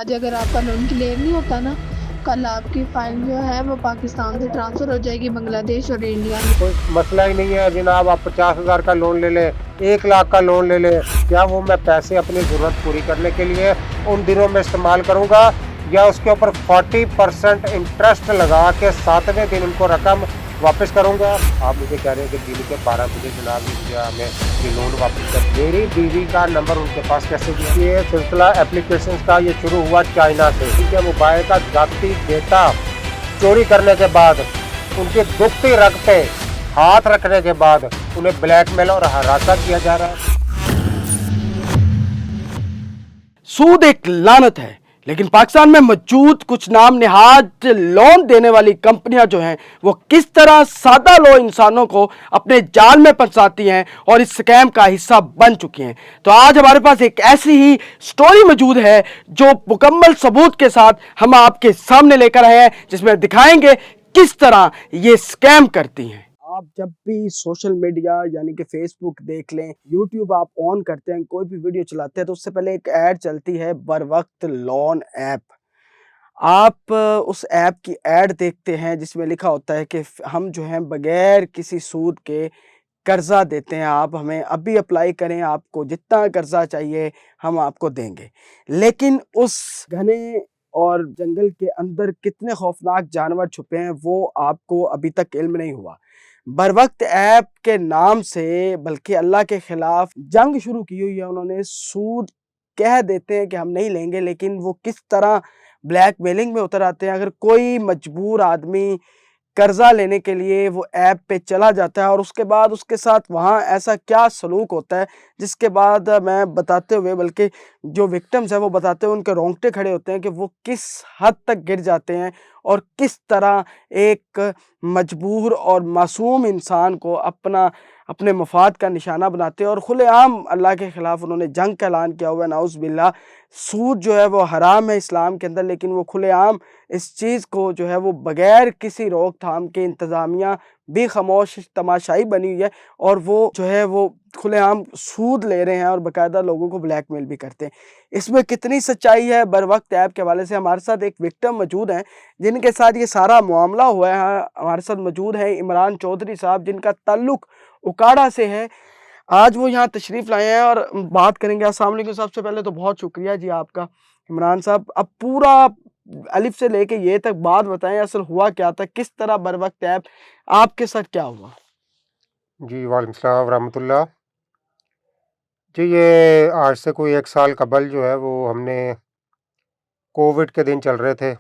आज अगर आपका लोन क्लियर नहीं होता ना, कल आपकी फाइल जो है वो पाकिस्तान से ट्रांसफ़र हो जाएगी बांग्लादेश और इंडिया में। कोई मसला ही नहीं है जनाब, आप 50,000 का लोन ले लें, 1 लाख का लोन ले लें, क्या वो मैं पैसे अपनी ज़रूरत पूरी करने के लिए उन दिनों में इस्तेमाल करूंगा, या उसके ऊपर 40% इंटरेस्ट लगा के 7वें दिन उनको रकम वापस करूंगा। आप मुझे कह रहे हैं कि दिन के 12 बजे जनाब हमें ये लोन वापस कर। मेरी बीवी का नंबर उनके पास कैसे दिया? ये सिलसिला एप्लीकेशन का ये शुरू हुआ चाइना से। उनके मोबाइल का जाती डेटा चोरी करने के बाद, उनके दुखती रग पे हाथ रखने के बाद उन्हें ब्लैकमेल और हरासा किया जा रहा है। सूद एक लानत है, लेकिन पाकिस्तान में मौजूद कुछ नाम निहाद लोन देने वाली कंपनियां जो हैं वो किस तरह सादा लो इंसानों को अपने जाल में फंसाती हैं और इस स्कैम का हिस्सा बन चुकी हैं। तो आज हमारे पास एक ऐसी ही स्टोरी मौजूद है जो मुकम्मल सबूत के साथ हम आपके सामने लेकर आए हैं, जिसमें दिखाएंगे किस तरह ये स्कैम करती हैं। आप जब भी सोशल मीडिया यानी कि फेसबुक देख लें, यूट्यूब आप ऑन करते हैं, कोई भी वीडियो चलाते हैं तो उससे पहले एक ऐड चलती है बर वक्त लोन ऐप। आप उस ऐप की ऐड देखते हैं जिसमें लिखा होता है कि हम जो हैं बगैर किसी सूद के कर्जा देते हैं, आप हमें अभी अप्लाई करें, आपको जितना कर्जा चाहिए हम आपको देंगे। लेकिन उस घने और जंगल के अंदर कितने खौफनाक जानवर छुपे हैं वो आपको अभी तक इल्म नहीं हुआ। बरवक्त ऐप के नाम से बल्कि अल्लाह के खिलाफ जंग शुरू की हुई है उन्होंने। सूद कह देते हैं कि हम नहीं लेंगे, लेकिन वो किस तरह ब्लैकमेलिंग में उतर आते हैं। अगर कोई मजबूर आदमी कर्जा लेने के लिए वो ऐप पे चला जाता है और उसके बाद उसके साथ वहाँ ऐसा क्या सलूक होता है जिसके बाद मैं बताते हुए, बल्कि जो विक्टिम्स हैं वो बताते हुए उनके रोंगटे खड़े होते हैं कि वो किस हद तक गिर जाते हैं और किस तरह एक मजबूर और मासूम इंसान को अपने मफाद का निशाना बनाते हैं। और खुलेआम अल्लाह के ख़िलाफ़ उन्होंने जंग का ऐलान किया हुआ है, नाउज़ बिल्लाह। सूद जो है वो हराम है इस्लाम के अंदर, लेकिन वो खुलेआम इस चीज़ को जो है वो बगैर किसी रोकथाम के इंतज़ामिया भी खामोश तमाशाई बनी हुई है और वो जो है वो खुलेआम सूद ले रहे हैं और बाकायदा लोगों को ब्लैकमेल भी करते हैं। इसमें कितनी सच्चाई है बर वक्त ऐप के हवाले से हमारे साथ एक विक्टिम मौजूद हैं जिनके साथ ये सारा मामला हुआ है। हमारे साथ मौजूद हैं इमरान चौधरी साहब, जिनका ताल्लुक उकाड़ा से है। आज वो यहाँ तशरीफ़ लाए हैं और बात करेंगे। अस्सलाम वालेकुम। सबसे पहले तो बहुत शुक्रिया जी आपका इमरान साहब। अब पूरा अलिफ से लेके ये तक बात बताएं, असल हुआ क्या था, किस तरह बर वक्त ऐप आपके साथ क्या हुआ? जी वालेकुम सलाम रहमतुल्लाह। जी ये आज से कोई 1 साल कबल जो है वो हमने कोविड के दिन चल रहे थे,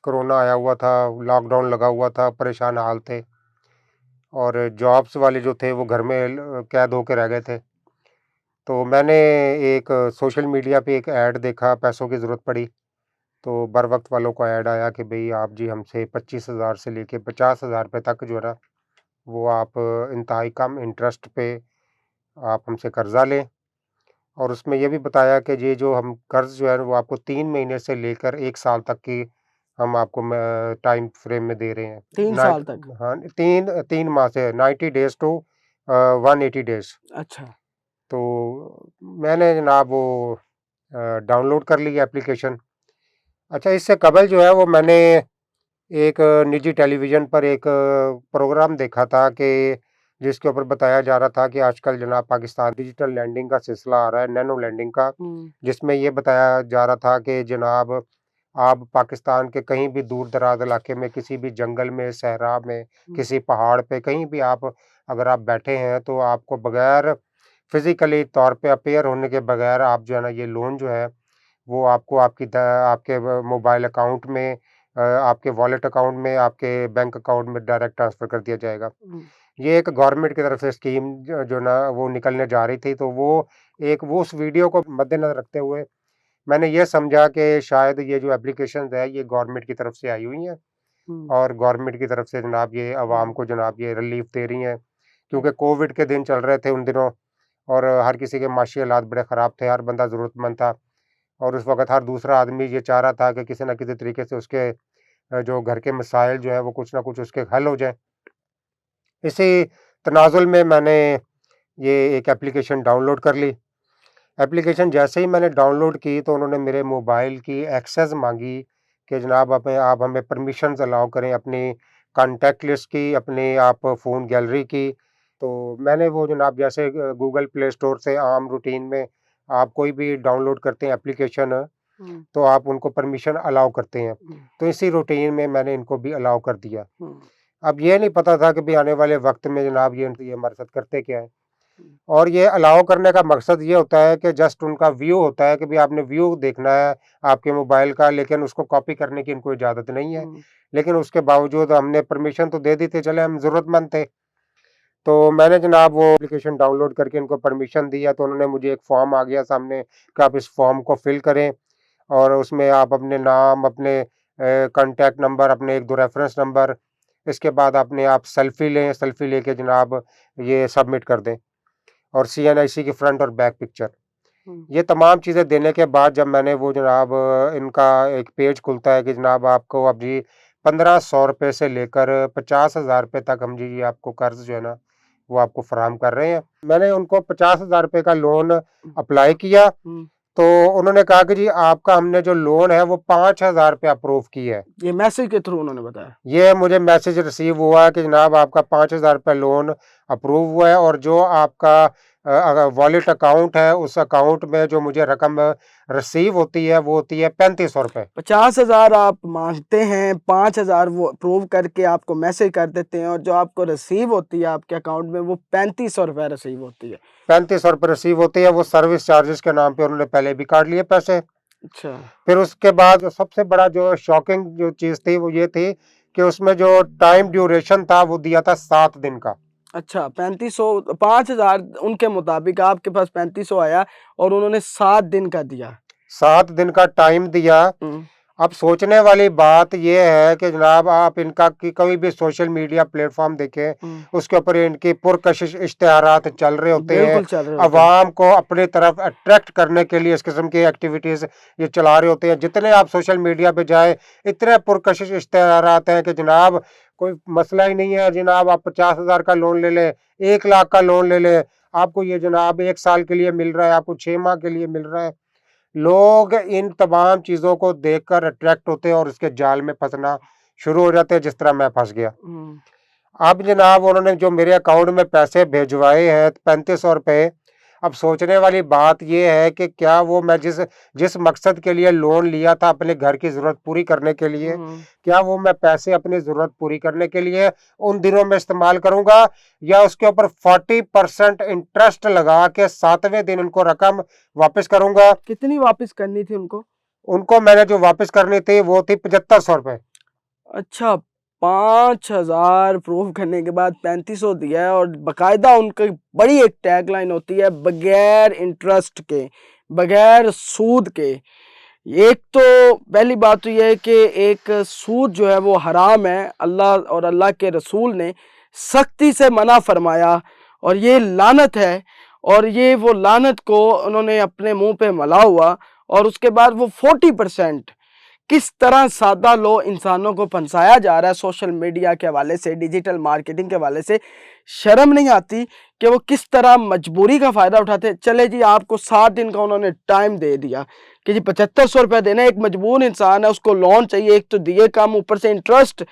कोरोना आया हुआ था, लॉकडाउन लगा हुआ था, परेशान हाल थे और जॉब्स वाले जो थे वो घर में कैद होके रह गए थे। तो मैंने एक सोशल मीडिया पे एक ऐड देखा, पैसों की ज़रूरत पड़ी, तो बर वक्त वालों का ऐड आया कि भई आप जी हमसे 25,000 से लेके 50,000 रुपए तक जो है ना, वो आप इंतहाई कम इंटरेस्ट पे आप हमसे कर्ज़ा लें। और उसमें ये भी बताया कि ये जो हम कर्ज़ जो है वो आपको 3 महीने से लेकर 1 साल तक की हम आपको टाइम फ्रेम में दे रहे हैं। 3 साल तक? हाँ, 3 माह से 90 डेज़ टू 180 डेज़। अच्छा। तो मैंने जनाब वो डाउनलोड कर ली एप्लीकेशन। अच्छा, इससे कबल जो है वो मैंने एक निजी टेलीविज़न पर एक प्रोग्राम देखा था कि जिसके ऊपर बताया जा रहा था कि आजकल जनाब पाकिस्तान डिजिटल लैंडिंग का सिलसिला आ रहा है, नैनो लैंडिंग का, जिसमें ये बताया जा रहा था कि जनाब आप पाकिस्तान के कहीं भी दूर दराज इलाके में, किसी भी जंगल में, सहरा में, किसी पहाड़ पे, कहीं भी आप अगर आप बैठे हैं तो आपको बगैर फिज़िकली तौर पे अपेयर होने के बगैर आप जो है ना ये लोन जो है वो आपको आपके मोबाइल अकाउंट में, आपके वॉलेट अकाउंट में, आपके बैंक अकाउंट में डायरेक्ट ट्रांसफ़र कर दिया जाएगा। ये एक गवर्नमेंट की तरफ से स्कीम जो ना वो निकलने जा रही थी, तो वो उस वीडियो को मद्देनज़र रखते हुए मैंने ये समझा कि शायद ये जो एप्लीकेशंस है ये गवर्नमेंट की तरफ से आई हुई हैं और गवर्नमेंट की तरफ से जनाब ये आवाम को जनाब ये रिलीफ़ दे रही हैं। क्योंकि कोविड के दिन चल रहे थे उन दिनों और हर किसी के माशी हालात बड़े ख़राब थे, हर बंदा ज़रूरतमंद था और उस वक़्त हर दूसरा आदमी ये चाह रहा था कि किसी न किसी तरीके से उसके जो घर के मसाइल जो हैं वो कुछ न कुछ उसके हल हो जाएँ। इसी तनाज़ुल में मैंने ये एक एप्लीकेशन डाउनलोड कर ली। एप्लीकेशन जैसे ही मैंने डाउनलोड की तो उन्होंने मेरे मोबाइल की एक्सेस मांगी कि जनाब आप हमें परमिशंस अलाउ करें अपनी कॉन्टैक्ट लिस्ट की, अपनी आप फ़ोन गैलरी की। तो मैंने वो जनाब जैसे गूगल प्ले स्टोर से आम रूटीन में आप कोई भी डाउनलोड करते हैं एप्लीकेशन, तो आप उनको परमिशन अलाउ करते हैं। तो इसी रूटीन में मैंने इनको भी अलाउ कर दिया। अब ये नहीं पता था कि भी आने वाले वक्त में जनाब ये हमारे साथ करते क्या है। और ये अलाउ करने का मकसद ये होता है कि जस्ट उनका व्यू होता है कि भी आपने व्यू देखना है आपके मोबाइल का, लेकिन उसको कॉपी करने की इनको इजाज़त नहीं है। लेकिन उसके बावजूद हमने परमिशन तो दे दी थी, चले हम ज़रूरतमंद थे। तो मैंने जनाब वो एप्लीकेशन डाउनलोड करके इनको परमिशन दिया, तो उन्होंने मुझे एक फॉर्म आ गया सामने कि आप इस फॉर्म को फिल करें और उसमें आप अपने नाम, अपने कॉन्टैक्ट नंबर, अपने 1-2 रेफरेंस नंबर, इसके बाद अपने आप सेल्फ़ी लें, सेल्फ़ी लेके जनाब ये सबमिट कर दें और CNIC की फ्रंट और बैक पिक्चर। ये तमाम चीज़ें देने के बाद जब मैंने वो जनाब इनका एक पेज खुलता है कि जनाब आपको अब जी 1500 रुपये से लेकर 50,000 रुपये तक हम जी आपको कर्ज़ जो है ना वो आपको फराहम कर रहे हैं। मैंने उनको 50,000 रुपये का लोन अप्लाई किया, तो उन्होंने कहा कि जी आपका हमने जो लोन है वो 5,000 रुपये अप्रूव की है। ये मैसेज के थ्रू उन्होंने बताया? ये मुझे मैसेज रिसीव हुआ कि जनाब आपका 5,000 रुपये लोन अप्रूव हुआ है और जो आपका अगर वॉलेट अकाउंट है उस अकाउंट में जो मुझे रकम रिसीव होती है वो होती है 3500 रुपये। 50,000 आप मांगते हैं, 5,000 वो अप्रूव करके आपको मैसेज कर देते हैं और जो आपको रिसीव होती है आपके अकाउंट में वो 3500 रुपये रिसीव होती है। 3500 रुपये रिसीव होती है, वो सर्विस चार्जेस के नाम पे उन्होंने पहले भी काट लिए पैसे। अच्छा। फिर उसके बाद जो सबसे बड़ा जो शॉकिंग जो चीज़ थी वो ये थी कि उसमें जो टाइम ड्यूरेशन था वो दिया था 7 दिन का। अच्छा, 3500 5,000 उनके मुताबिक आपके पास 3500 आया और उन्होंने 7 दिन का दिया। 7 दिन का टाइम दिया। अब सोचने वाली बात ये है कि जनाब आप इनका की कोई भी सोशल मीडिया प्लेटफॉर्म देखें, उसके ऊपर इनकी पुरकशिश इश्तिहारात चल रहे होते हैं। बिल्कुल चल रहे होते हैं। अवाम को अपनी तरफ अट्रैक्ट करने के लिए इस किस्म की एक्टिविटीज़ ये चला रहे होते हैं। जितने आप सोशल मीडिया पे जाएँ, इतने पुरकशिश इश्तिहारात हैं कि जनाब कोई मसला ही नहीं है। जनाब आप 50,000 का लोन ले लें, 1 लाख का लोन ले लें, आपको ये जनाब 1 साल के लिए मिल रहा है, आपको 6 माह के लिए मिल रहा है। लोग इन तमाम चीज़ों को देखकर अट्रैक्ट होते हैं और इसके जाल में फंसना शुरू हो जाते हैं, जिस तरह मैं फंस गया। अब जनाब उन्होंने जो मेरे अकाउंट में पैसे भिजवाए हैं 3500 रुपये, अब सोचने वाली बात ये है कि क्या वो मैं जिस मकसद के लिए लोन लिया था अपने घर की ज़रूरत पूरी करने के लिए, क्या वो मैं पैसे अपनी ज़रूरत पूरी करने के लिए उन दिनों में इस्तेमाल करूँगा या उसके ऊपर 40% इंटरेस्ट लगा के 7वें दिन उनको रकम वापस करूँगा। कितनी वापस करनी थी उनको? उनको मैंने जो वापस करनी थी वो थी 7500 रुपये। अच्छा, 5,000 प्रूफ करने के बाद 3500 दिया है और बाकायदा उनकी बड़ी एक टैगलाइन होती है बगैर इंटरेस्ट के, बगैर सूद के। एक तो पहली बात तो यह है कि एक सूद जो है वो हराम है, अल्लाह और अल्लाह के रसूल ने सख्ती से मना फरमाया और ये लानत है और ये वो लानत को उन्होंने अपने मुंह पे मला हुआ और उसके बाद वो 40% किस तरह सादा लो इंसानों को फंसाया जा रहा है सोशल मीडिया के हवाले से, डिजिटल मार्केटिंग के हवाले से। शर्म नहीं आती कि वो किस तरह मजबूरी का फ़ायदा उठाते। चले जी आपको 7 दिन का उन्होंने टाइम दे दिया कि जी 7500 रुपये देना, एक मजबूर इंसान है उसको लोन चाहिए, एक तो दिए कम ऊपर से इंटरेस्ट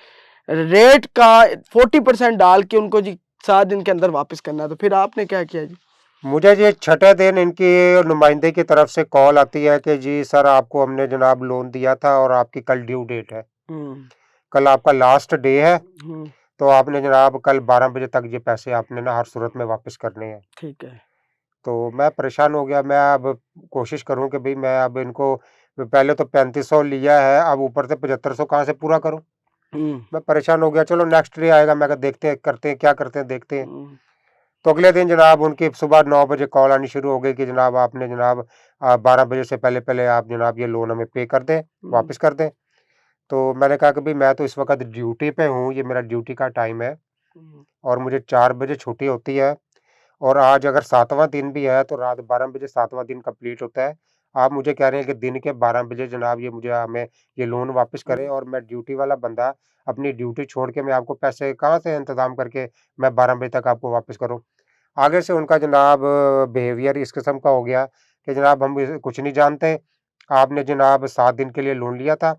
रेट का 40% डाल के उनको जी 7 दिन के अंदर वापस करना है। तो फिर आपने क्या किया जी? मुझे ये छठे दिन इनकी नुमाइंदे की तरफ से कॉल आती है कि जी सर आपको हमने जनाब लोन दिया था और आपकी कल ड्यू डेट है, कल आपका लास्ट डे है, तो आपने जनाब कल 12 बजे तक ये पैसे आपने ना हर सूरत में वापस करने हैं। ठीक है। तो मैं परेशान हो गया। मैं अब कोशिश करूं कि भाई मैं अब इनको पहले तो 3500 लिया है, अब ऊपर से 7500 कहाँ से पूरा करूं। मैं परेशान हो गया। चलो नेक्स्ट डे आएगा, मैं कहा देखते हैं, करते हैं, क्या करते हैं, देखते हैं। तो अगले दिन जनाब उनकी सुबह 9 बजे कॉल आनी शुरू हो गई कि जनाब आपने जनाब 12 बजे से पहले पहले आप जनाब ये लोन हमें पे कर दें, वापस कर दें। तो मैंने कहा कि भाई मैं तो इस वक्त ड्यूटी पे हूँ, ये मेरा ड्यूटी का टाइम है और मुझे 4 बजे छुट्टी होती है और आज अगर 7वां दिन भी है तो रात 12 बजे 7वां दिन कंप्लीट होता है। आप मुझे कह रहे हैं कि दिन के 12 बजे जनाब ये मुझे हमें ये लोन वापस करें और मैं ड्यूटी वाला बंदा अपनी ड्यूटी छोड़ के मैं आपको पैसे कहाँ से इंतज़ाम करके मैं 12 बजे तक आपको वापस करूँ। आगे से उनका जनाब बिहेवियर इस किस्म का हो गया कि जनाब हम कुछ नहीं जानते, आपने जनाब 7 दिन के लिए लोन लिया था,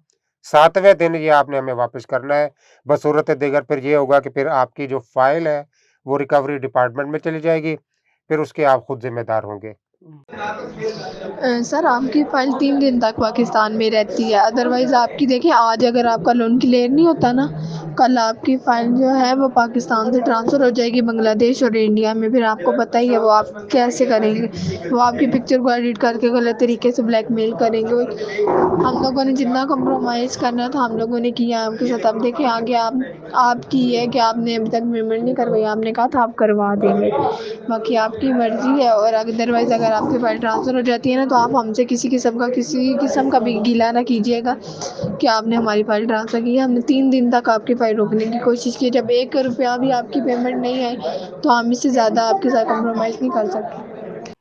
7वें दिन ये आपने हमें वापस करना है। बसूरत दीगर फिर ये होगा कि फिर आपकी जो फाइल है वो रिकवरी डिपार्टमेंट में चली जाएगी, फिर उसके आप खुद जिम्मेदार होंगे। सर आपकी फ़ाइल 3 दिन तक पाकिस्तान में रहती है, अदरवाइज़ आपकी देखिए आज अगर आपका लोन क्लियर नहीं होता ना, कल आपकी फ़ाइल जो है वो पाकिस्तान से ट्रांसफ़र हो जाएगी बांग्लादेश और इंडिया में। फिर आपको पता ही है वो आप कैसे करेंगे, वो आपकी पिक्चर को एडिट करके गलत तरीके से ब्लैकमेल करेंगे। हम लोगों ने जितना कंप्रोमाइज़ करना था हम लोगों ने किया है उनके साथ। अब देखिए आगे आपकी है कि आपने अभी तक पेमेंट नहीं करवाई, आपने कहा था आप करवा देंगे, बाकी आपकी मर्ज़ी है। और अदरवाइज़ अगर आपकी फ़ाइल ट्रांसफ़र हो जाती है ना तो आप हमसे किसी किस्म का भी गिला ना कीजिएगा कि आपने हमारी फ़ाइल ट्रांसफ़र की है। हमने 3 दिन तक आपकी फ़ाइल रोकने की कोशिश की, जब 1 रुपया भी आपकी पेमेंट नहीं आई तो हम इससे ज़्यादा आपके साथ कंप्रोमाइज़ नहीं कर सकते।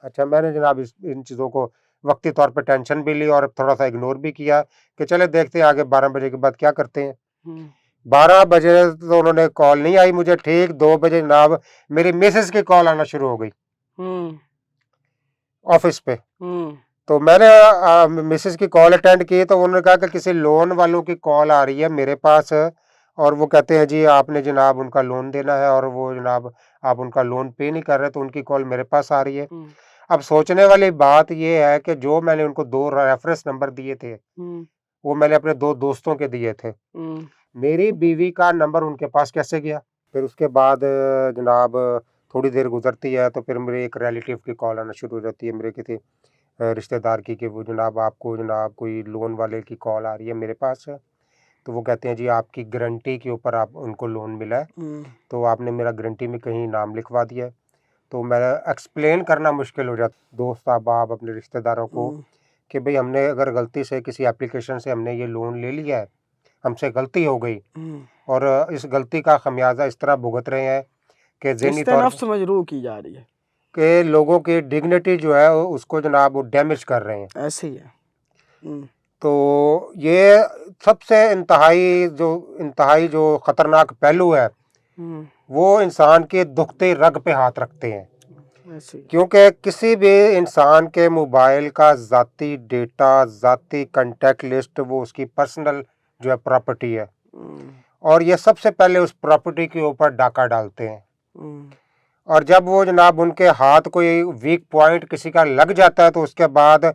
अच्छा, मैंने जनाब इन चीज़ों को वक्ती तौर पे टेंशन भी ली और थोड़ा सा इग्नोर भी किया कि चले देखते हैं आगे 12 बजे के बाद क्या करते हैं। 12 बजे तो उन्होंने कॉल नहीं आई मुझे, ठीक 2 बजे जनाब मेरी मिसेस की कॉल आना शुरू हो गई ऑफिस पे। तो मैंने मिसेस की कॉल अटेंड की तो उन्होंने कहा कि किसी लोन वालों की कॉल आ रही है मेरे पास और वो कहते हैं जी आपने जनाब उनका लोन देना है और वो जनाब आप उनका लोन पे नहीं कर रहे, तो उनकी कॉल मेरे पास आ रही है। अब सोचने वाली बात ये है कि जो मैंने उनको 2 रेफरेंस नंबर दिए थे वो मैंने अपने 2 दोस्तों के दिए थे, मेरी बीवी का नंबर उनके पास कैसे गया? फिर उसके बाद जनाब थोड़ी देर गुजरती है तो फिर मेरे एक रिलेटिव की कॉल आना शुरू हो जाती है, मेरे किसी रिश्तेदार की, कि वो जनाब आपको जनाब कोई लोन वाले की कॉल आ रही है मेरे पास, तो वो कहते हैं जी आपकी गारंटी के ऊपर आप उनको लोन मिला है, तो आपने मेरा गारंटी में कहीं नाम लिखवा दिया है। तो मेरा एक्सप्लेन करना मुश्किल हो जाता दोस्त अहबाब अपने रिश्तेदारों को कि भाई हमने अगर गलती से किसी एप्लीकेशन से हमने ये लोन ले लिया है, हमसे गलती हो गई और इस गलती का खमियाजा इस तरह भुगत रहे हैं कि ज़हनी तौर नफ्स मजरूह की जा रही है के लोगों की डिग्निटी जो है उसको जनाब वो डैमेज कर रहे हैं, ऐसे ही है। तो ये सबसे इंतहाई जो ख़तरनाक पहलू है वो इंसान के दुखते रग पे हाथ रखते हैं, क्योंकि किसी भी इंसान के मोबाइल का ज़ाती डेटा, ज़ाती कॉन्टैक्ट लिस्ट वो उसकी पर्सनल जो है प्रॉपर्टी है और ये सबसे पहले उस प्रॉपर्टी के ऊपर डाका डालते हैं और जब वो जनाब उनके हाथ कोई वीक पॉइंट किसी का लग जाता है तो उसके बाद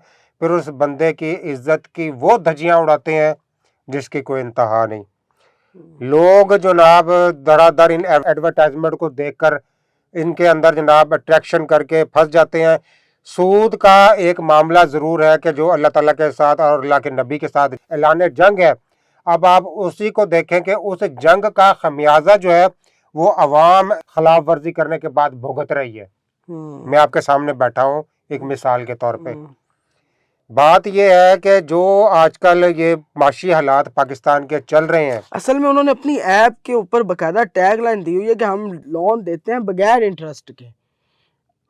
फिर उस बंदे की इज्जत की वो धज्जियां उड़ाते हैं जिसकी कोई इंतहा नहीं। लोग जनाब धड़ाधड़ इन एडवर्टाइजमेंट को देखकर इनके अंदर जनाब अट्रैक्शन करके फंस जाते हैं। सूद का एक मामला ज़रूर है कि जो अल्लाह ताला के साथ और अल्लाह के नबी के साथ ऐलान जंग है, अब आप उसी को देखें कि उस जंग का खमियाजा जो है वो अवाम खिलाफ वर्जी करने के बाद भुगत रही है। मैं आपके सामने बैठा हूँ एक मिसाल के तौर पे। बात यह है कि जो आजकल ये माशी हालात पाकिस्तान के चल रहे हैं, असल में उन्होंने अपनी ऐप के ऊपर बकायदा टैग लाइन दी हुई है कि हम लोन देते हैं बगैर इंटरेस्ट के।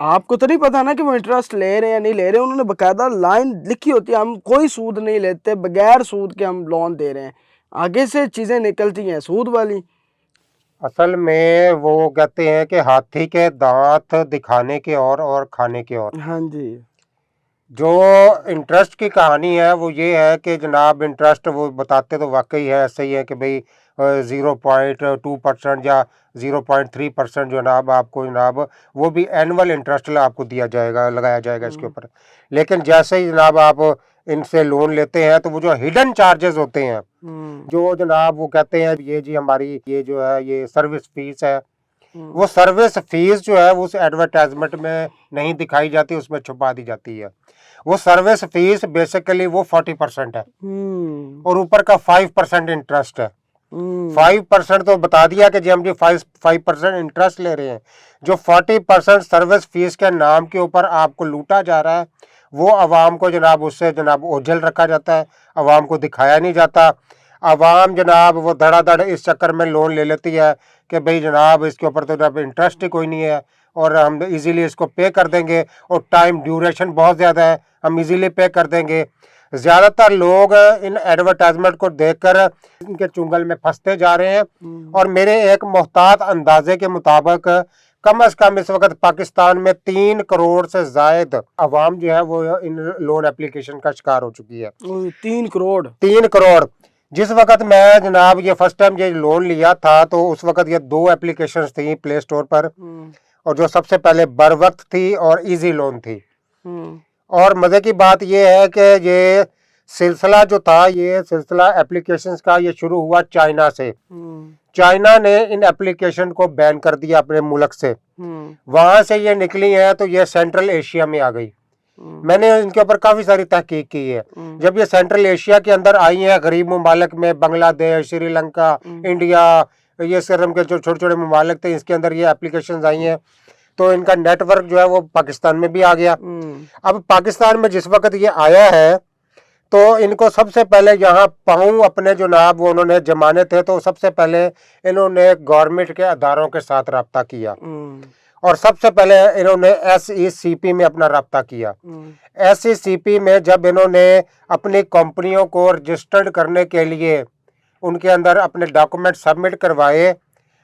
आपको तो नहीं पता ना कि वो इंटरेस्ट ले रहे हैं या नहीं ले रहे, उन्होंने बकायदा लाइन लिखी होती है हम कोई सूद नहीं लेते, बगैर सूद के हम लोन दे रहे हैं। आगे से चीज़ें निकलती हैं सूद वाली। असल में वो कहते हैं कि हाथी के दांत दिखाने के और खाने के और। हाँ जी। जो इंटरेस्ट की कहानी है वो ये है कि जनाब इंटरेस्ट वो बताते तो वाकई है ऐसे ही है कि भाई 0.2% या 0.3% जनाब आपको जनाब वो भी एनुअल इंटरेस्ट आपको दिया जाएगा, लगाया जाएगा इसके ऊपर। लेकिन जैसे ही जनाब आप इनसे लोन लेते हैं तो वो जो हिडन चार्जेस होते हैं जो जनाब वो कहते हैं ये जी हमारी ये जो है ये सर्विस फीस है, वो सर्विस फीस जो है वो उस एडवर्टाइजमेंट में नहीं दिखाई जाती, उसमें छुपा दी जाती है। वो सर्विस फीस बेसिकली वो 40% है और ऊपर का 5% इंटरेस्ट है। 5% तो बता दिया कि जी हम जी 5% इंटरेस्ट ले रहे हैं। जो 40% सर्विस फीस के नाम के ऊपर आपको लूटा जा रहा है वो अवाम को जनाब उससे जनाब ओझल रखा जाता है, अवाम को दिखाया नहीं जाता। अवाम जनाब वो धड़ाधड़ इस चक्कर में लोन ले लेती है कि भाई जनाब इसके ऊपर तो जनाब इंटरेस्ट ही कोई नहीं है और हम इजीली इसको पे कर देंगे और टाइम ड्यूरेशन बहुत ज़्यादा है, हम इजीली पे कर देंगे। ज़्यादातर लोग इन एडवर्टाइजमेंट को देखकर इनके चुंगल में फंसते जा रहे हैं और मेरे एक मोहतात अंदाजे के मुताबिक कम से कम इस वक्त पाकिस्तान में 3 करोड़ से जायद आवाम जो है वो इन लोन एप्लीकेशन का शिकार हो चुकी है। 3 करोड़। जिस वक्त मैं जनाब ये फर्स्ट टाइम ये लोन लिया था तो उस वक्त ये 2 एप्लीकेशंस थी प्ले स्टोर पर, और जो सबसे पहले बर वक्त थी और इजी लोन थी। और मजे की बात ये है कि ये सिलसिला जो था, ये सिलसिला एप्लीकेशंस का ये शुरू हुआ चाइना से। चाइना ने इन एप्लीकेशन को बैन कर दिया अपने मुल्क से, वहां से ये निकली है तो ये सेंट्रल एशिया में आ गई। मैंने इनके ऊपर काफी सारी तहकीक की है। जब ये सेंट्रल एशिया के अंदर आई हैं, गरीब ममालिक में बांग्लादेश, श्रीलंका, इंडिया, ये सिर्फ के जो छोटे छोटे ममालिक थे, इसके अंदर ये एप्लीकेशन आई हैं, तो इनका नेटवर्क जो है वो पाकिस्तान में भी आ गया। अब पाकिस्तान में जिस वक्त ये आया है तो इनको सबसे पहले यहाँ पाँव अपने जो नाब वो उन्होंने जमाने थे, तो सबसे पहले इन्होंने गवर्नमेंट के अदारों के साथ रब्ता किया और सबसे पहले इन्होंने SECP में अपना रब्ता किया। SECP में जब इन्होंने अपनी कंपनियों को रजिस्टर्ड करने के लिए उनके अंदर अपने डॉक्यूमेंट सबमिट करवाए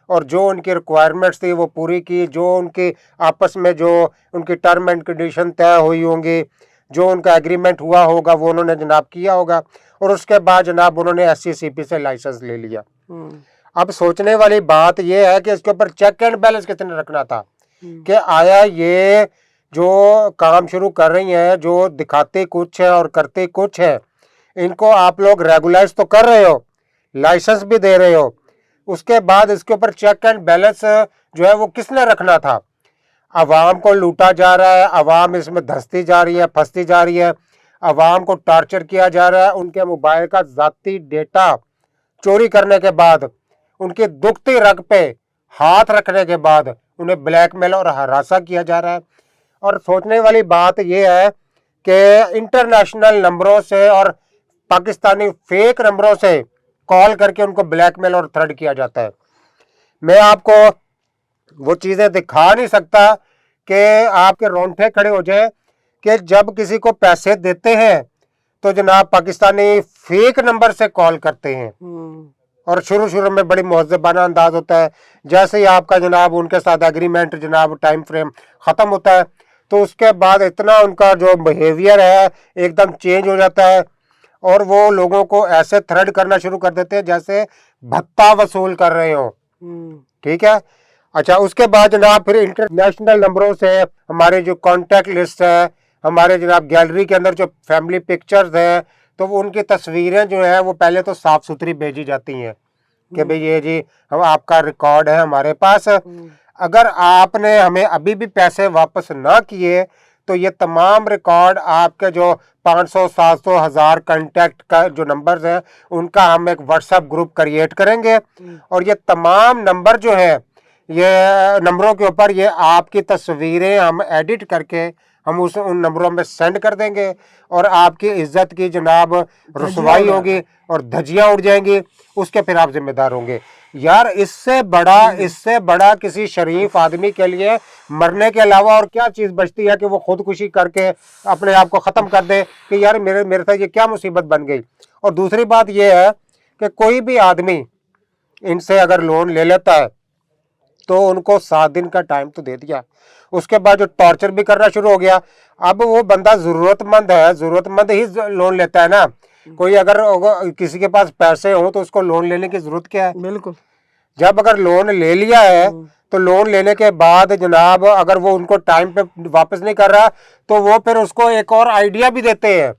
और जो उनकी रिक्वायरमेंट्स थी वो पूरी की, जो उनकी आपस में जो उनकी टर्म एंड कंडीशन तय हुई होंगी, जो उनका एग्रीमेंट हुआ होगा वो उन्होंने जनाब किया होगा, और उसके बाद जनाब उन्होंने SECP से लाइसेंस ले लिया। अब सोचने वाली बात यह है कि इसके ऊपर चेक एंड बैलेंस कितने रखना था कि आया ये जो काम शुरू कर रही हैं, जो दिखाते कुछ है और करते कुछ है, इनको आप लोग रेगुलाइज तो कर रहे हो, लाइसेंस भी दे रहे हो, उसके बाद इसके ऊपर चेक एंड बैलेंस जो है वो किसने रखना था? अवाम को लूटा जा रहा है, अवाम इसमें धंसती जा रही है, फंसती जा रही है, अवाम को टार्चर किया जा रहा है, उनके मोबाइल का ज़ाती डेटा चोरी करने के बाद, उनकी दुखती रग पे हाथ रखने के बाद उन्हें ब्लैकमेल और हरासा किया जा रहा है। और सोचने वाली बात यह है कि इंटरनेशनल नंबरों से और पाकिस्तानी फेक नंबरों से कॉल करके उनको ब्लैकमेल और थ्रेट किया जाता है। मैं आपको वो चीज़ें दिखा नहीं सकता कि आपके रोंगटे खड़े हो जाए कि जब किसी को पैसे देते हैं तो जनाब पाकिस्तानी फेक नंबर से कॉल करते हैं और शुरू में बड़ी मुहज़्ज़बाना अंदाज होता है। जैसे ही आपका जनाब उनके साथ एग्रीमेंट जनाब टाइम फ्रेम ख़त्म होता है तो उसके बाद इतना उनका जो बिहेवियर है एकदम चेंज हो जाता है और वो लोगों को ऐसे थ्रेड करना शुरू कर देते हैं जैसे भत्ता वसूल कर रहे हो। ठीक है, अच्छा, उसके बाद जनाब फिर इंटरनेशनल नंबरों से हमारे जो कॉन्टैक्ट लिस्ट है, हमारे जनाब गैलरी के अंदर जो फैमिली पिक्चर्स हैं, तो वो उनकी तस्वीरें जो है वो पहले तो साफ़ सुथरी भेजी जाती हैं कि भाई ये जी हम आपका रिकॉर्ड है हमारे पास, अगर आपने हमें अभी भी पैसे वापस ना किए तो ये तमाम रिकॉर्ड आपके जो 500, 700, 1000 कांटेक्ट का जो नंबर्स हैं उनका हम एक व्हाट्सएप ग्रुप क्रिएट करेंगे और ये तमाम नंबर जो है ये नंबरों के ऊपर ये आपकी तस्वीरें हम एडिट करके हम उन नंबरों में सेंड कर देंगे और आपकी इज्जत की जनाब रुसवाई होगी और धज्जियां उड़ जाएंगी, उसके फिर आप जिम्मेदार होंगे। यार इससे बड़ा किसी शरीफ आदमी के लिए मरने के अलावा और क्या चीज़ बचती है कि वो खुदकुशी करके अपने आप को ख़त्म कर दे कि यार मेरे साथ ये क्या मुसीबत बन गई। और दूसरी बात ये है कि कोई भी आदमी इनसे अगर लोन ले लेता है तो उनको 7 दिन का टाइम तो दे दिया, उसके बाद जो टॉर्चर भी करना शुरू हो गया। अब वो बंदा ज़रूरतमंद ही लोन लेता है ना, कोई अगर किसी के पास पैसे हो तो उसको लोन लेने की ज़रूरत क्या है? बिल्कुल। जब अगर लोन ले लिया है तो लोन लेने के बाद जनाब अगर वो उनको टाइम पे वापस नहीं कर रहा तो वो फिर उसको एक और आइडिया भी देते हैं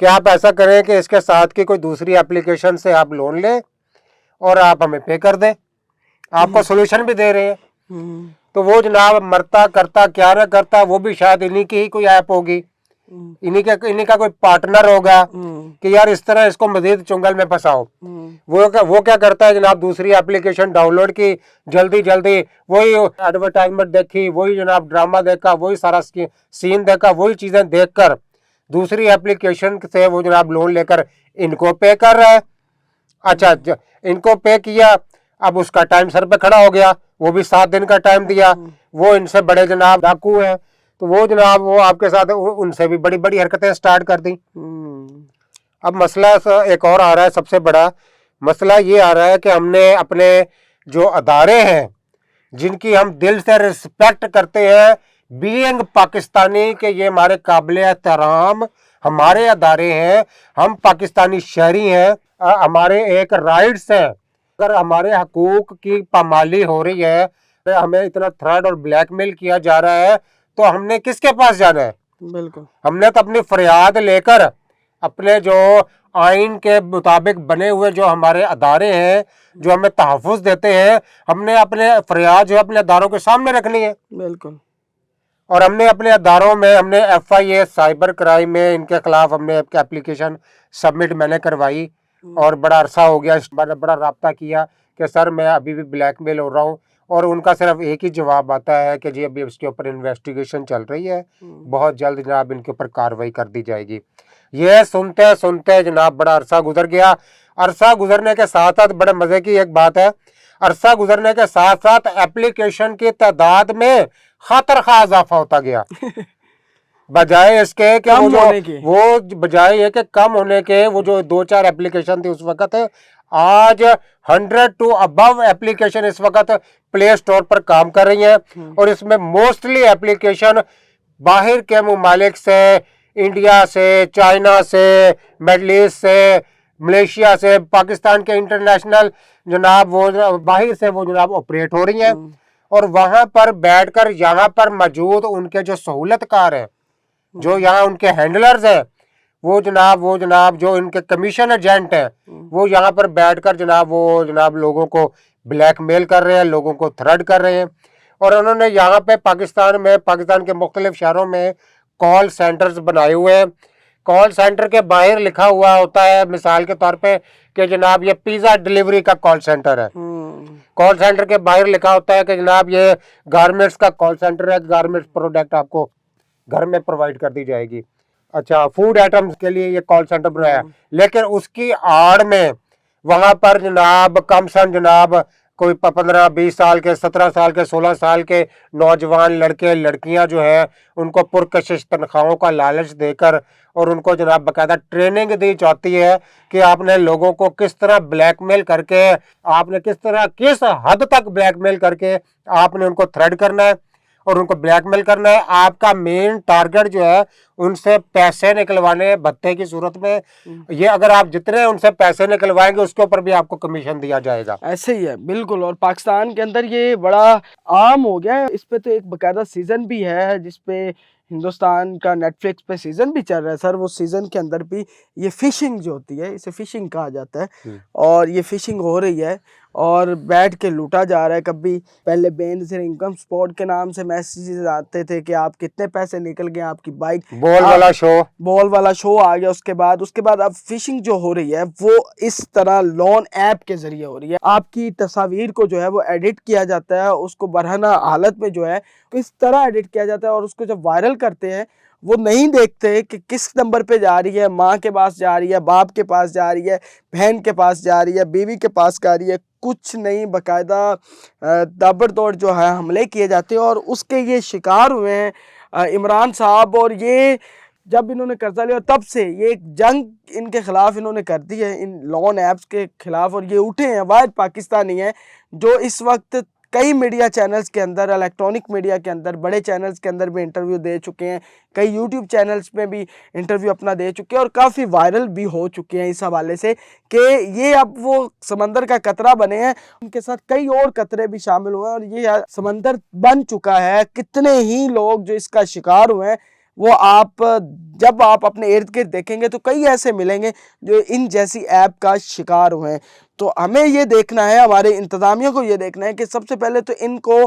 कि आप ऐसा करें कि इसके साथ की कोई दूसरी एप्लीकेशन से आप लोन लें और आप हमें पे कर दें, आपको सोल्यूशन भी दे रहे हैं। तो वो जनाब मरता करता क्या ना करता, वो भी शायद इन्हीं की ही कोई ऐप होगी, इन्हीं का कोई पार्टनर होगा कि यार इस तरह इसको मजीद चुंगल में फंसाओ। वो क्या करता है जनाब, दूसरी एप्लीकेशन डाउनलोड की, जल्दी वही एडवर्टाइजमेंट देखी, वही जनाब ड्रामा देखा, वही सारा सीन देखा, वही चीज़ें देखकर दूसरी एप्लीकेशन से वो जनाब लोन लेकर इनको पे कर रहा है। अच्छा, इनको पे किया, अब उसका टाइम सर पे खड़ा हो गया, वो भी 7 दिन का टाइम दिया, वो इनसे बड़े जनाब डाकू हैं तो वो जनाब वो आपके साथ उनसे भी बड़ी बड़ी हरकतें स्टार्ट कर दी। अब मसला एक और आ रहा है, सबसे बड़ा मसला ये आ रहा है कि हमने अपने जो अदारे हैं जिनकी हम दिल से रिस्पेक्ट करते हैं बीइंग पाकिस्तानी, के ये हमारे काबिल एहतराम हमारे अदारे हैं, हम पाकिस्तानी शहरी हैं, हमारे एक राइट्स हैं। अगर हमारे हकूक की पामाली हो रही है, हमें इतना थ्रेड और ब्लैकमेल किया जा रहा है, तो हमने किसके पास जाना है? बिल्कुल, हमने तो अपनी फरियाद लेकर अपने जो आइन के मुताबिक बने हुए जो हमारे अदारे हैं, जो हमें तहफ़्फ़ुज़ देते हैं, हमने अपने फरियाद जो अपने अदारों के सामने रखनी है। बिल्कुल। और हमने अपने अदारों में हमने FIA साइबर क्राइम में इनके खिलाफ हमने एप्लीकेशन सबमिट मैंने करवाई, और बड़ा अरसा हो गया, बड़ा रब्ता किया कि सर मैं अभी भी ब्लैकमेल हो रहा हूँ, और उनका सिर्फ एक ही जवाब आता है कि जी अभी इसके ऊपर इन्वेस्टिगेशन चल रही है, बहुत जल्द जनाब इनके ऊपर कार्रवाई कर दी जाएगी। ये सुनते सुनते जनाब बड़ा अरसा गुजर गया। अरसा गुजरने के साथ साथ बड़े मज़े की एक बात है, अरसा गुजरने के साथ साथ एप्लीकेशन की तादाद में खतर खा इजाफा होता गया। बजाय इसके कि वो बजाय ये कि कम होने के, वो जो 2-4 एप्लीकेशन थी उस वक्त, आज 100 टू अबव एप्लीकेशन इस वक्त प्ले स्टोर पर काम कर रही हैं, और इसमें मोस्टली एप्लीकेशन बाहर के मुमालिक से, इंडिया से, चाइना से, मिडल ईस्ट से, मलेशिया से, पाकिस्तान के इंटरनेशनल जनाब वो बाहर से वो जनाब ऑपरेट हो रही हैं, और वहां पर बैठकर यहाँ पर मौजूद उनके जो सहूलतकार हैं, जो यहाँ उनके हैंडलर्स हैं, वो जनाब जो इनके कमीशन एजेंट हैं, वो यहाँ पर बैठकर जनाब लोगों को ब्लैकमेल कर रहे हैं, लोगों को थ्रेड कर रहे हैं। और उन्होंने यहाँ पे पाकिस्तान के मुख्तलिफ शहरों में कॉल सेंटर्स बनाए हुए हैं। कॉल सेंटर के बाहर लिखा हुआ होता है, मिसाल के तौर पे, कि जनाब ये पिज़्ज़ा डिलीवरी का कॉल सेंटर है। कॉल सेंटर के बाहर लिखा होता है कि जनाब ये गारमेंट्स का कॉल सेंटर है, गारमेंट्स प्रोडक्ट आपको घर में प्रोवाइड कर दी जाएगी। अच्छा, फूड आइटम्स के लिए ये कॉल सेंटर बनाया, लेकिन उसकी आड़ में वहाँ पर जनाब कम सन जनाब कोई 15-20 साल के, 17 साल के, 16 साल के नौजवान लड़के लड़कियां जो हैं, उनको पुरकशिश तनख्वाहों का लालच देकर और उनको जनाब बाकायदा ट्रेनिंग दी जाती है कि आपने लोगों को किस तरह ब्लैकमेल करके, आपने किस हद तक ब्लैकमेल करके आपने उनको थ्रेड करना है और उनको ब्लैकमेल करना है। आपका मेन टारगेट जो है उनसे पैसे निकलवाने, भत्ते की सूरत में। ये अगर आप जितने उनसे पैसे निकलवाएंगे उसके ऊपर भी आपको कमीशन दिया जाएगा। ऐसे ही है, बिल्कुल। और पाकिस्तान के अंदर ये बड़ा आम हो गया है। इस पे तो एक बकायदा सीजन भी है, जिसपे हिंदुस्तान का नेटफ्लिक्स पे सीजन भी चल रहा है सर। वो सीजन के अंदर भी ये फिशिंग जो होती है, इसे फिशिंग कहा जाता है, और ये फिशिंग हो रही है और बैठ के लूटा जा रहा है। कभी पहले बेनज़ीर इनकम स्पॉट के नाम से मैसेजेस आते थे कि आप कितने पैसे निकल गए, आपकी बाइक, बॉल वाला शो आ गया। उसके बाद अब फिशिंग जो हो रही है वो इस तरह लोन ऐप के जरिए हो रही है। आपकी तस्वीर को जो है वो एडिट किया जाता है, उसको बरहना हालत में जो है इस तरह एडिट किया जाता है, और उसको जब वायरल करते हैं वो नहीं देखते कि किस नंबर पे जा रही है, माँ के पास जा रही है, बाप के पास जा रही है, बहन के पास जा रही है, बीवी के पास जा रही है, कुछ नहीं, बाकायदा ताबड़तोड़ जो है हमले किए जाते हैं। और उसके ये शिकार हुए हैं इमरान साहब। और ये जब इन्होंने कर्जा लिया तब से ये एक जंग इनके खिलाफ इन्होंने कर दी है, इन लोन ऐप्स के खिलाफ। और ये उठे हैं, वाहिद पाकिस्तानी हैं जो इस वक्त कई मीडिया चैनल्स के अंदर, इलेक्ट्रॉनिक मीडिया के अंदर, बड़े चैनल्स के अंदर भी इंटरव्यू दे चुके हैं, कई यूट्यूब चैनल्स में भी इंटरव्यू अपना दे चुके हैं, और काफ़ी वायरल भी हो चुके हैं इस हवाले से कि ये अब वो समंदर का कतरा बने हैं। उनके साथ कई और कतरे भी शामिल हुए हैं, और ये समंदर बन चुका है। कितने ही लोग जो इसका शिकार हुए हैं, वो जब आप अपने इर्द गिर्द देखेंगे तो कई ऐसे मिलेंगे जो इन जैसी ऐप का शिकार हुए हैं। तो हमें ये देखना है, हमारे इंतज़ामिया को ये देखना है कि सबसे पहले तो इनको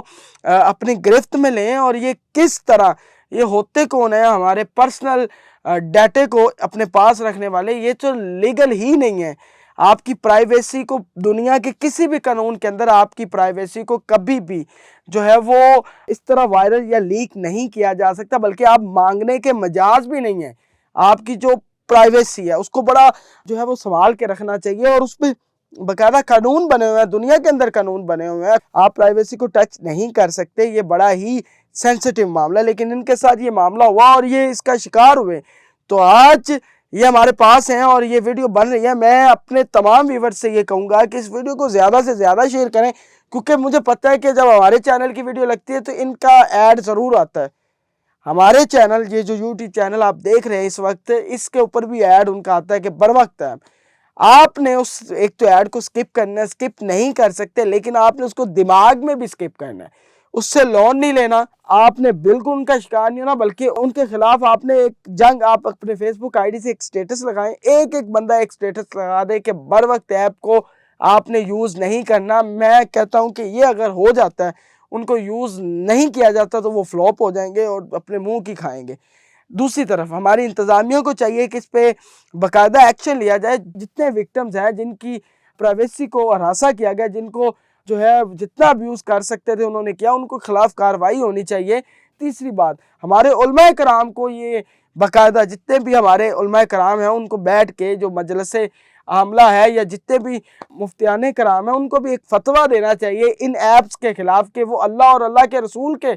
अपनी गिरफ्त में लें, और ये किस तरह, ये होते कौन है, हमारे पर्सनल डाटे को अपने पास रखने वाले, ये तो लीगल ही नहीं है। आपकी प्राइवेसी को दुनिया के किसी भी कानून के अंदर आपकी प्राइवेसी को कभी भी जो है वो इस तरह वायरल या लीक नहीं किया जा सकता, बल्कि आप मांगने के मजाज भी नहीं है। आपकी जो प्राइवेसी है उसको बड़ा जो है वो संभाल के रखना चाहिए, और उस पर बाकायदा कानून बने हुए हैं, दुनिया के अंदर कानून बने हुए हैं। आप प्राइवेसी को टच नहीं कर सकते, ये बड़ा ही सेंसिटिव मामला है। लेकिन इनके साथ ये मामला हुआ और ये इसका शिकार हुए, तो आज ये हमारे पास हैं और ये वीडियो बन रही है। मैं अपने तमाम व्यूअर्स से ये कहूँगा कि इस वीडियो को ज़्यादा से ज़्यादा शेयर करें, क्योंकि मुझे पता है कि जब हमारे चैनल की वीडियो लगती है तो इनका ऐड ज़रूर आता है। हमारे चैनल, ये जो यूट्यूब चैनल आप देख रहे हैं इस वक्त, इसके ऊपर भी ऐड उनका आता है कि बर वक्त है। आपने उस एक तो ऐड को स्किप करना है, स्किप नहीं कर सकते, लेकिन आपने उसको दिमाग में भी स्किप करना है। उससे लोन नहीं लेना, आपने बिल्कुल उनका शिकार नहीं होना, बल्कि उनके खिलाफ आपने एक जंग, आप अपने फेसबुक आईडी से एक स्टेटस लगाएं, एक एक बंदा एक स्टेटस लगा दे कि बर वक्त ऐप को आपने यूज़ नहीं करना। मैं कहता हूं कि ये अगर हो जाता है, उनको यूज़ नहीं किया जाता, तो वो फ्लॉप हो जाएंगे और अपने मुंह की खाएंगे। दूसरी तरफ हमारी इंतज़ामिया को चाहिए कि इस पे बाकायदा एक्शन लिया जाए। जितने विक्टिम्स हैं, जिनकी प्राइवेसी को हरासा किया गया, जिनको जो है जितना अब्यूज़ कर सकते थे उन्होंने किया, उनको खिलाफ कार्रवाई होनी चाहिए। तीसरी बात, हमारे उलमाए कराम को ये बाकायदा, जितने भी हमारे उलमाए कराम हैं उनको बैठ के, जो मजलिसे आमला है या जितने भी मुफ्तियाने कराम हैं, उनको भी एक फतवा देना चाहिए इन ऐप्स के खिलाफ कि वो अल्लाह और अल्लाह के रसूल के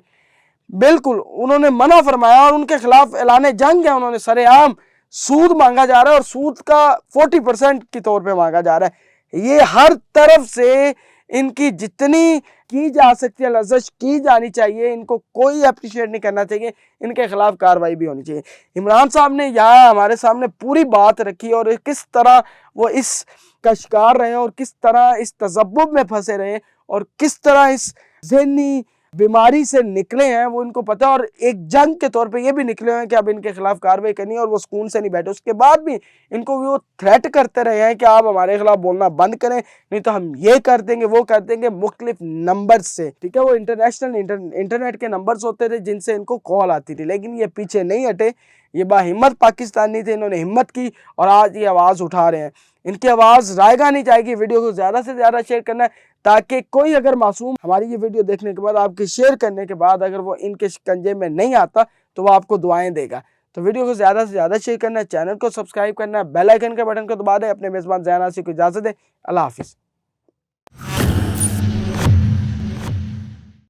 बिल्कुल उन्होंने मना फरमाया और उनके खिलाफ ऐलान जंग है। उन्होंने सरेआम सूद मांगा जा रहा है और सूद का 40% के तौर पे मांगा जा रहा है। ये हर तरफ से इनकी जितनी की जा सकती है लज़्ज़त की जानी चाहिए, इनको कोई अप्रिशिएट नहीं करना चाहिए, इनके खिलाफ कार्रवाई भी होनी चाहिए। इमरान साहब ने यहाँ हमारे सामने पूरी बात रखी और किस तरह वो इस का शिकार रहे और किस तरह इस तज़ब्बुब में फंसे रहे और किस तरह इस ज़हनी बीमारी से निकले हैं, वो इनको पता है। और एक जंग के तौर पे ये भी निकले हैं कि अब इनके खिलाफ कार्रवाई करनी है और वो सुकून से नहीं बैठे। उसके बाद भी इनको वो थ्रेट करते रहे हैं कि आप हमारे खिलाफ बोलना बंद करें, नहीं तो हम ये कर देंगे वो कर देंगे, मुख्तलिफ नंबर से। ठीक है, वो इंटरनेशनल इंटरनेट के नंबर्स होते थे जिनसे इनको कॉल आती थी, लेकिन ये पीछे नहीं हटे। ये बाहिम्मत पाकिस्तानी थे, इन्होंने हिम्मत की और आज ये आवाज़ उठा रहे हैं। इनकी आवाज़ रायगा नहीं जाएगी। वीडियो को ज़्यादा से ज़्यादा शेयर करना है, ताकि कोई अगर मासूम हमारी ये वीडियो देखने के बाद, आपके शेयर करने के बाद, अगर वो इनके शिकंजे में नहीं आता तो वो आपको दुआएं देगा। तो वीडियो को ज़्यादा से ज़्यादा शेयर करना है, चैनल को सब्सक्राइब करना है, बेल आइकन के बटन को दबा दें। अपने मेज़बान ज़ैन आसिफ को इजाज़त दें। अल्लाह हाफिज़।